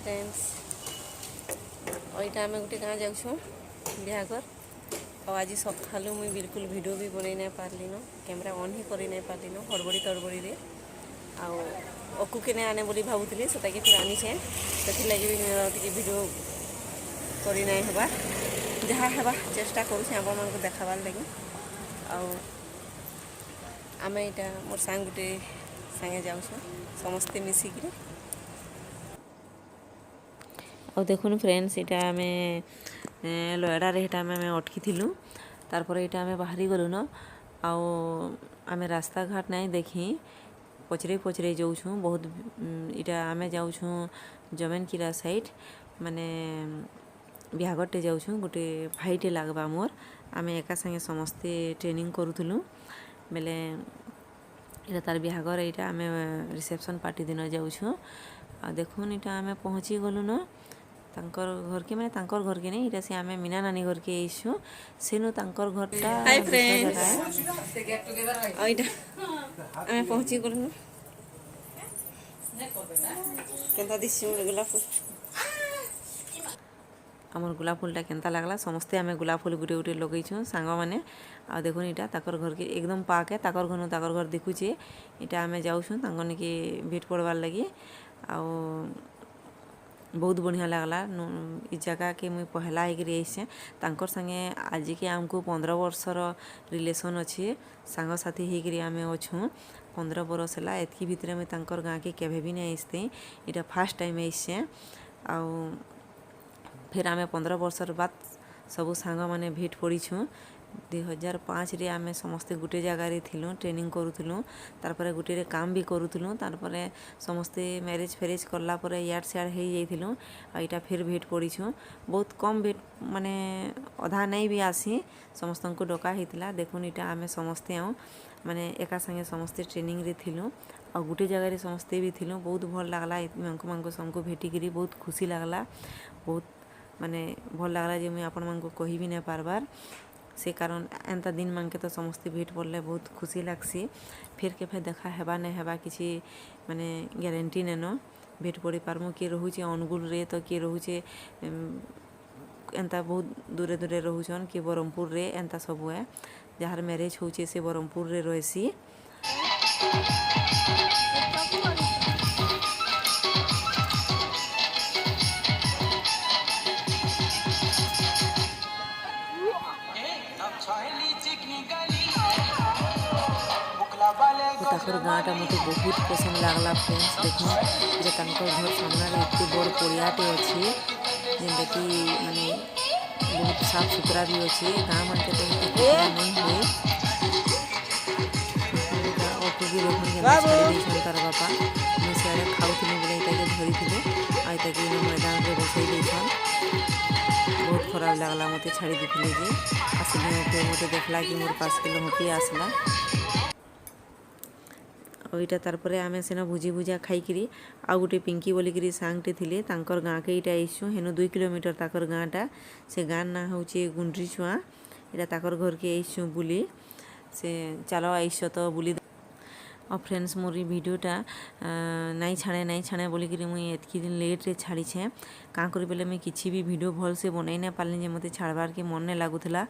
Friends यहाँ आम गोटे गाँ जाऊँ बिहाघर आज सकालू मुई बिल्कुल वीडियो भी बन नहीं पार्ली न कैमेरा ऑन ही कर नहीं पार्ली न हड़बड़ी तड़बड़ी रे अकु के आने बोली भावुली से फिर आनीचे से लगे भी वीडियो कर नहीं हवा जहाँ हेबा चेष्टा करुचे आपण मानक देखाबार लगी आम यहाँ मोर सांग गोटे सांगे जाऊँ समस्ते मिसिकी देखुन फ्रेंड्स यहाँ आम लयडारे आम अटकी थिलु तारपर यहाँ आम बाहरी गलु न आम रास्ता घाट नहीं देखी पचरे पचरे जाऊँ बहुत यहाँ आम जाऊँ जमनक साइड माने बिहाघरटे जाऊँ गोटे भाईटे लगवा मोर आम एका संगे समस्ते ट्रेनिंग करूँ बेले इटा तार बिहाघर यहाँ आम रिसेप्शन पार्टी दिन जाऊँ देखुन यहाँ आम पहुँची गलु न तांकर घर के माने तांकर घर के नहीं इटा से आम मीना नानी घर के आईसु सेनु तांकर घरटा हाय फ्रेंड्स आम पहुँची गलु केनता दिसि गोलाप फूल आमर गोलाप फूलटा केनता लागला समस्ते आम गोलाप फूल गुटे गुटे लगेछुँ सांग मैंने आ देखुन इटा ताकर घर के एकदम पाके ताकर घर देखुचे इटा आम जाऊँ तांकन के भेट पड़वार लगी आ बहुत बढ़िया लगला इ जगह के मुई पहला होकर आईसे तांकर संगे आज के आमको 15 वर्षर रिलेशन अच्छे सांग साथी होकर आम अच्छुँ 15 बरस है एतकी भितर मुई तांकर गाँ के केवे भी नहीं आसते इटा फास्ट टाइम आईसे आ फिर आम 15 वर्षर बाद सबू सांग माने भेट पड़ीछुँ 2005 रे आमे समस्ते गुटे जगार थिलु ट्रेनिंग करूँ तारपर गुटे रे काम भी करूँ तारपर समस्ते मैरिज फेरेज करला पर यार सियाड़ हो जाइलु आईटा फिर भेट पड़ीछुँ बहुत कम भेट माने अधा नहीं भी आसी समस्त को डका होता देखुन इटा आमे समस्ते आऊँ माने एका संगे समस्ते ट्रेनिंग रे थिलु आ गुटे जगार समस्ते भी थिलु बहुत भल लगला मांको सबको भेटिकी बहुत खुशी लगला बहुत माने भल लगला जे मुई आपण मांको कहि भी नहीं पारबार से कारण एंता दिन मांगे तो समस्ते भेट पड़ले बहुत खुशी लगसी फिर के देखा हेबा नहीं हेबा किसी माने ग्यारंटी नेन भेट पड़ी पारमु किए रोचे अनुगुल रे तो किए रोचे एंता बहुत दूरे दूरे रोचन किए ब्रह्मपुर रे एंता सब है जार मैरिज होचे से ब्रह्मपुर रे रहसी ताकर गाँटा मत बहुत पसंद लगला फ्रेंड्स देखो जे तांकर घर सामने एत बड़ पड़ियाटे अच्छे जेनटा कि माने बहुत साफ सुथरा भी अच्छे गाँ मन के तो नहीं हुए ऑटो भी देखो छाड़ी तार बापा मुझे सियाड़े खाऊनी बोले ये धरी थे आईता कि मैदान में बसई देसन बहुत खराब लगला मत छाड़ी देते जे आसले फिर मत देखला कि मोर पास के हकी आसला और तारपर आम सेना भुजी भुजा खाईकरी आ गोटे पिंकी बोलिकी सांगटे थिले तांकर गाँ के इटा आईसु हेनु 2 किलोमीटर ताकर गाँटा से गाँ ना हूँ गुंड्री छुआ इटा ताकर घर के आईसु बुली से चलो आईस तो बुली और फ्रेंड्स मोर वीडियोटा नहीं छाड़े बोलिकी मुई एतकी दिन लेट रे छाड़ी छे कहाँ करी बेले मुई किसी भी वीडियो भल से बनई ना पारली जे मते छाड़बार के मन नहीं लगुला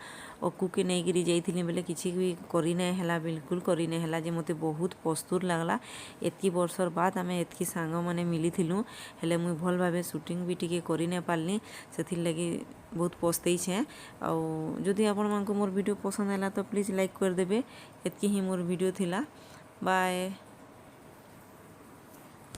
अकु के नहीं गिरी जाइथिली बेले किसी भी करी नहीं हला बिल्कुल करी नहीं हला जे मते बहुत पस्तूर लगला एतकी वर्षर बाद आम एतकी सांग माने मिली थिलु हेले मुई भल भाबे शूटिंग भी टिके करी नहीं पारली सेथिर लगी बहुत पछतई छे आ जदि आपण मानको मोर वीडियो पसंद आला तो प्लीज लाइक कर देबे एतकी ही मोर वीडियो थिला बाय।